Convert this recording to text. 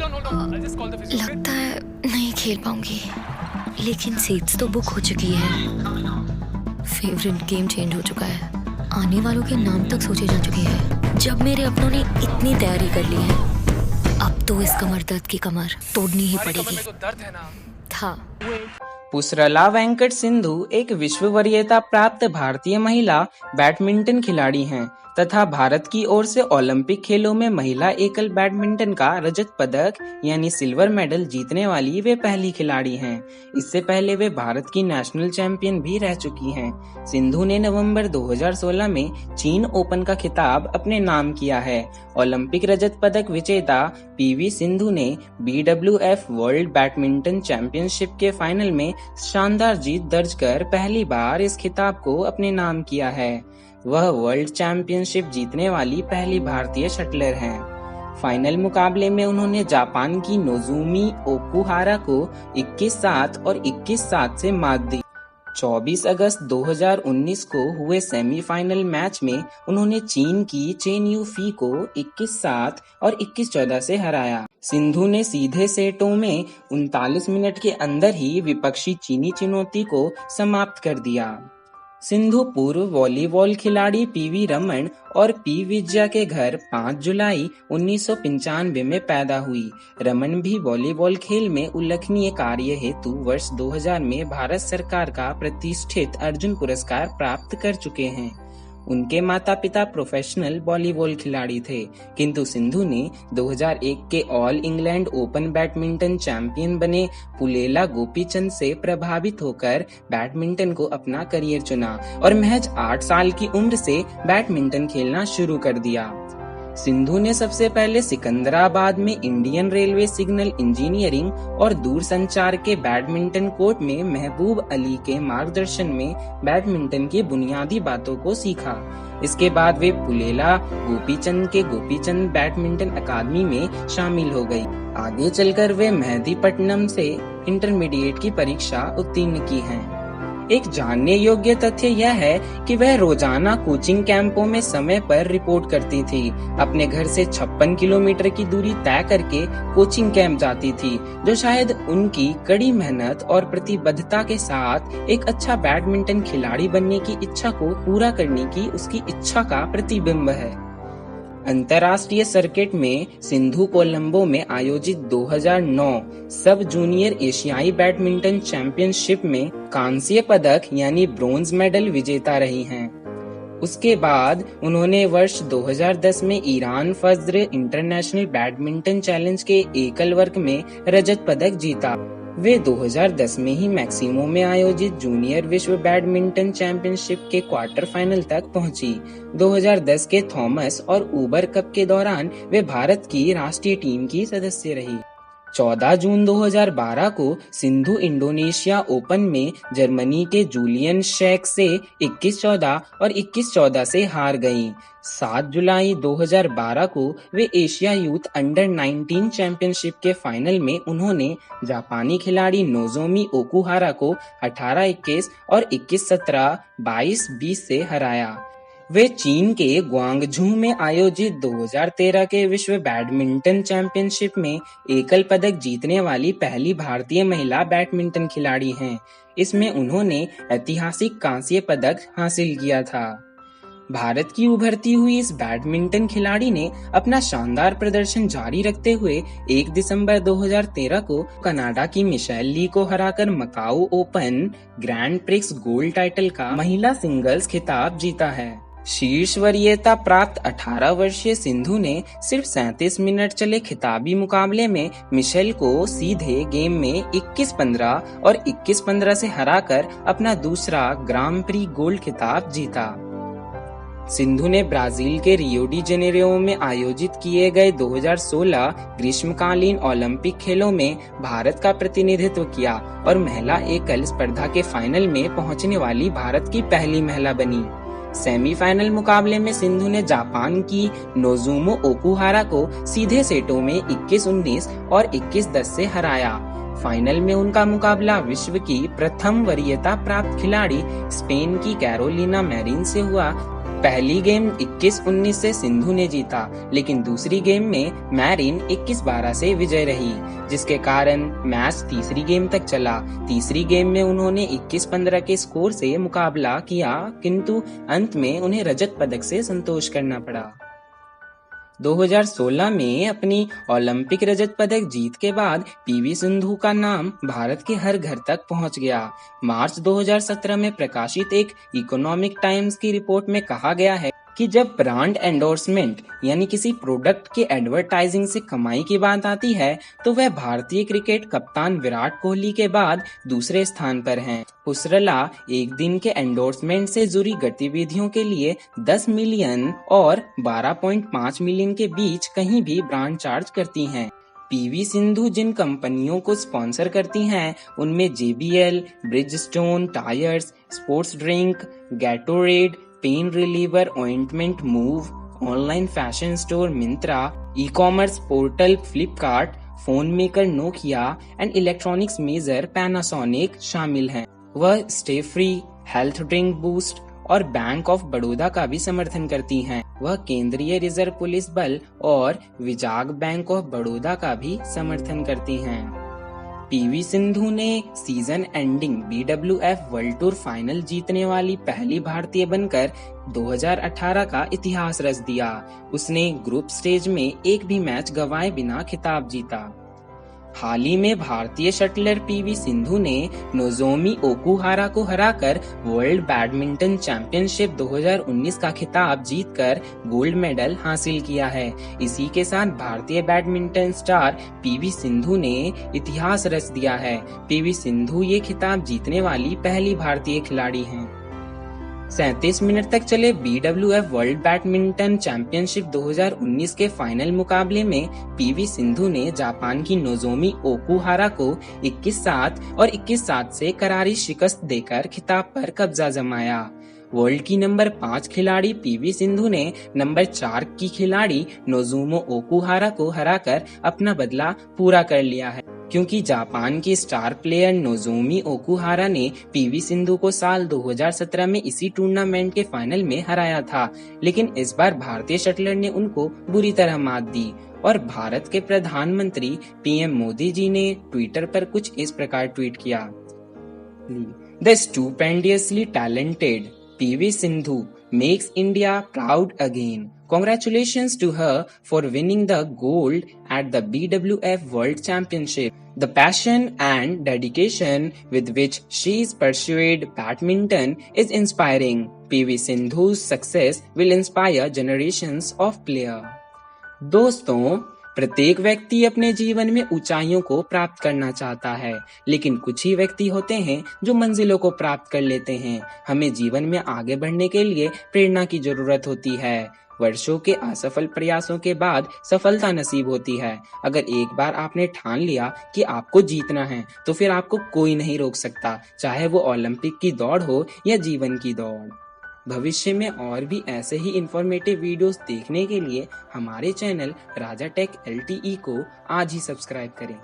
लगता है नहीं खेल पाऊंगी, लेकिन सीट्स तो बुक हो चुकी है। फेवरेट गेम चेंज हो चुका है, आने वालों के नाम तक सोचे जा चुके हैं। जब मेरे अपनों ने इतनी तैयारी कर ली है, अब तो इस कमर दर्द की कमर तोड़नी ही पड़ेगी। था पुसरला वेंकट सिंधु एक विश्व वरीयता प्राप्त भारतीय महिला बैडमिंटन खिलाड़ी हैं तथा भारत की ओर से ओलंपिक खेलों में महिला एकल बैडमिंटन का रजत पदक यानी सिल्वर मेडल जीतने वाली वे पहली खिलाड़ी हैं। इससे पहले वे भारत की नेशनल चैंपियन भी रह चुकी हैं। सिंधु ने नवंबर 2016 में चीन ओपन का खिताब अपने नाम किया है। ओलंपिक रजत पदक विजेता पीवी सिंधु ने BWF वर्ल्ड बैडमिंटन चैंपियनशिप के फाइनल में शानदार जीत दर्ज कर पहली बार इस खिताब को अपने नाम किया है। वह वर्ल्ड चैंपियनशिप जीतने वाली पहली भारतीय शटलर हैं। फाइनल मुकाबले में उन्होंने जापान की नोजोमी ओकुहारा को 21-7 और 21-7 से मात दी। 24 अगस्त 2019 को हुए सेमीफाइनल मैच में उन्होंने चीन की चेन यू फी को 21-7 और 21-14 से हराया। सिंधु ने सीधे सेटों में 39 मिनट के अंदर ही विपक्षी चीनी चुनौती को समाप्त कर दिया। सिंधु पूर्व वॉलीबॉल खिलाड़ी पीवी रमन और पी विजया के घर 5 जुलाई 1995 में पैदा हुई। रमन भी वॉलीबॉल खेल में उल्लेखनीय कार्य हेतु वर्ष 2000 में भारत सरकार का प्रतिष्ठित अर्जुन पुरस्कार प्राप्त कर चुके हैं। उनके माता पिता प्रोफेशनल वॉलीबॉल खिलाड़ी थे, किंतु सिंधु ने 2001 के all England open badminton champion बने पुलेला गोपीचंद से प्रभावित होकर बैडमिंटन को अपना करियर चुना और महज 8 साल की उम्र से बैडमिंटन खेलना शुरू कर दिया। सिंधु ने सबसे पहले सिकंदराबाद में इंडियन रेलवे सिग्नल इंजीनियरिंग और दूरसंचार के बैडमिंटन कोर्ट में महबूब अली के मार्गदर्शन में बैडमिंटन की बुनियादी बातों को सीखा। इसके बाद वे पुलेला गोपीचंद के गोपीचंद बैडमिंटन अकादमी में शामिल हो गई। आगे चलकर वे मेहदीपट्टनम से इंटरमीडिएट की परीक्षा उत्तीर्ण की हैं। एक जानने योग्य तथ्य यह है कि वह रोजाना कोचिंग कैंपों में समय पर रिपोर्ट करती थी। अपने घर से 56 किलोमीटर की दूरी तय करके कोचिंग कैंप जाती थी, जो शायद उनकी कड़ी मेहनत और प्रतिबद्धता के साथ एक अच्छा बैडमिंटन खिलाड़ी बनने की इच्छा को पूरा करने की उसकी इच्छा का प्रतिबिंब है। अंतर्राष्ट्रीय सर्किट में सिंधु कोलंबो में आयोजित 2009 सब जूनियर एशियाई बैडमिंटन चैंपियनशिप में कांस्य पदक यानी ब्रोंज मेडल विजेता रही हैं। उसके बाद उन्होंने वर्ष 2010 में ईरान फज्र इंटरनेशनल बैडमिंटन चैलेंज के एकल वर्ग में रजत पदक जीता। वे 2010 में ही मैक्सिमो में आयोजित जूनियर विश्व बैडमिंटन चैंपियनशिप के क्वार्टर फाइनल तक पहुंची। 2010 के थॉमस और ऊबर कप के दौरान वे भारत की राष्ट्रीय टीम की सदस्य रही। 14 जून 2012 को सिंधु इंडोनेशिया ओपन में जर्मनी के जूलियन शेक से 21-14 और 21-14 से हार गईं। 7 जुलाई 2012 को वे एशिया यूथ अंडर 19 चैंपियनशिप के फाइनल में उन्होंने जापानी खिलाड़ी नोजोमी ओकुहारा को 18-21 और 21-17, 22-20 से हराया। वे चीन के ग्वांगझू में आयोजित 2013 के विश्व बैडमिंटन चैंपियनशिप में एकल पदक जीतने वाली पहली भारतीय महिला बैडमिंटन खिलाड़ी हैं। इसमें उन्होंने ऐतिहासिक कांस्य पदक हासिल किया था। भारत की उभरती हुई इस बैडमिंटन खिलाड़ी ने अपना शानदार प्रदर्शन जारी रखते हुए 1 दिसंबर 2013 को कनाडा की मिशेल ली को हराकर Macau open grand prix gold title का महिला सिंगल्स खिताब जीता है। शीर्ष वरीयता प्राप्त 18 वर्षीय सिंधु ने सिर्फ 37 मिनट चले खिताबी मुकाबले में मिशेल को सीधे गेम में 21-15 और 21-15 से हराकर अपना दूसरा ग्रां प्री गोल्ड खिताब जीता। सिंधु ने ब्राजील के रियो डी जेनेरियो में आयोजित किए गए 2016 ग्रीष्मकालीन ओलंपिक खेलों में भारत का प्रतिनिधित्व किया और महिला एकल स्पर्धा के फाइनल में पहुंचने वाली भारत की पहली महिला बनी। सेमीफाइनल मुकाबले में सिंधु ने जापान की नोजोमी ओकुहारा को सीधे सेटों में 21-19 और 21-10 से हराया। फाइनल में उनका मुकाबला विश्व की प्रथम वरीयता प्राप्त खिलाड़ी स्पेन की कैरोलिना मैरिन से हुआ। पहली गेम 21-19 से सिंधु ने जीता, लेकिन दूसरी गेम में मैरिन 21-12 से विजय रही, जिसके कारण मैच तीसरी गेम तक चला। तीसरी गेम में उन्होंने 21-15 के स्कोर से मुकाबला किया, किंतु अंत में उन्हें रजत पदक से संतोष करना पड़ा। 2016 में अपनी ओलंपिक रजत पदक जीत के बाद पीवी सिंधु का नाम भारत के हर घर तक पहुंच गया। मार्च 2017 में प्रकाशित एक इकोनॉमिक टाइम्स की रिपोर्ट में कहा गया है कि जब ब्रांड एंडोर्समेंट यानी किसी प्रोडक्ट के एडवर्टाइजिंग से कमाई की बात आती है तो वह भारतीय क्रिकेट कप्तान विराट कोहली के बाद दूसरे स्थान पर हैं। पुसरला एक दिन के एंडोर्समेंट से जुड़ी गतिविधियों के लिए 10 मिलियन और 12.5 मिलियन के बीच कहीं भी ब्रांड चार्ज करती हैं। पीवी सिंधु जिन कंपनियों को स्पॉन्सर करती हैं उनमें JBL, Bridgestone tyres, sports drink, Gatorade, pain reliever ointment Moov, online fashion store Myntra, e-commerce portal Flipkart, phone maker Nokia and electronics major Panasonic शामिल हैं। वह Stayfree, health drink Boost और बैंक ऑफ बड़ौदा का भी समर्थन करती हैं। वह केंद्रीय रिजर्व पुलिस बल और विजाग बैंक ऑफ बड़ौदा का भी समर्थन करती हैं। पीवी सिंधु ने season ending BWF world tour final जीतने वाली पहली भारतीय बनकर 2018 का इतिहास रच दिया। उसने ग्रुप स्टेज में एक भी मैच गंवाए बिना खिताब जीता। हाल ही में भारतीय शटलर पीवी सिंधु ने नोजोमी ओकुहारा को हराकर वर्ल्ड बैडमिंटन चैंपियनशिप 2019 का खिताब जीतकर गोल्ड मेडल हासिल किया है। इसी के साथ भारतीय बैडमिंटन स्टार पीवी सिंधु ने इतिहास रच दिया है। पीवी सिंधु ये खिताब जीतने वाली पहली भारतीय खिलाड़ी हैं। 37 मिनट तक चले BWF वर्ल्ड बैडमिंटन चैंपियनशिप 2019 के फाइनल मुकाबले में पीवी सिंधु ने जापान की नोजोमी ओकुहारा को 21-7 और 21-7 से करारी शिकस्त देकर खिताब पर कब्जा जमाया। वर्ल्ड की नंबर 5 खिलाड़ी पीवी सिंधु ने नंबर 4 की खिलाड़ी नोजोमी ओकुहारा को हराकर अपना बदला पूरा कर लिया है, क्योंकि जापान की स्टार प्लेयर नोजोमी ओकुहारा ने पीवी सिंधु को साल 2017 में इसी टूर्नामेंट के फाइनल में हराया था, लेकिन इस बार भारतीय शटलर ने उनको बुरी तरह मात दी और भारत के प्रधानमंत्री PM मोदी जी ने ट्विटर पर कुछ इस प्रकार ट्वीट किया। The stupendously talented PV Sindhu makes India proud again. Congratulations to her for winning the gold at the BWF World Championship. The passion and dedication with which she is pursued badminton is inspiring. PV Sindhu's success will inspire generations of players. दोस्तों, प्रत्येक व्यक्ति अपने जीवन में ऊंचाइयों को प्राप्त करना चाहता है, लेकिन कुछ ही व्यक्ति होते हैं जो मंजिलों को प्राप्त कर लेते हैं। हमें जीवन में आगे बढ़ने के लिए प्रेरणा की जरूरत होती है। वर्षों के असफल प्रयासों के बाद सफलता नसीब होती है। अगर एक बार आपने ठान लिया कि आपको जीतना है, तो फिर आपको कोई नहीं रोक सकता, चाहे वो ओलंपिक की दौड़ हो या जीवन की दौड़। भविष्य में और भी ऐसे ही इंफॉर्मेटिव वीडियोस देखने के लिए हमारे चैनल राजा टेक LTE को आज ही सब्सक्राइब करें।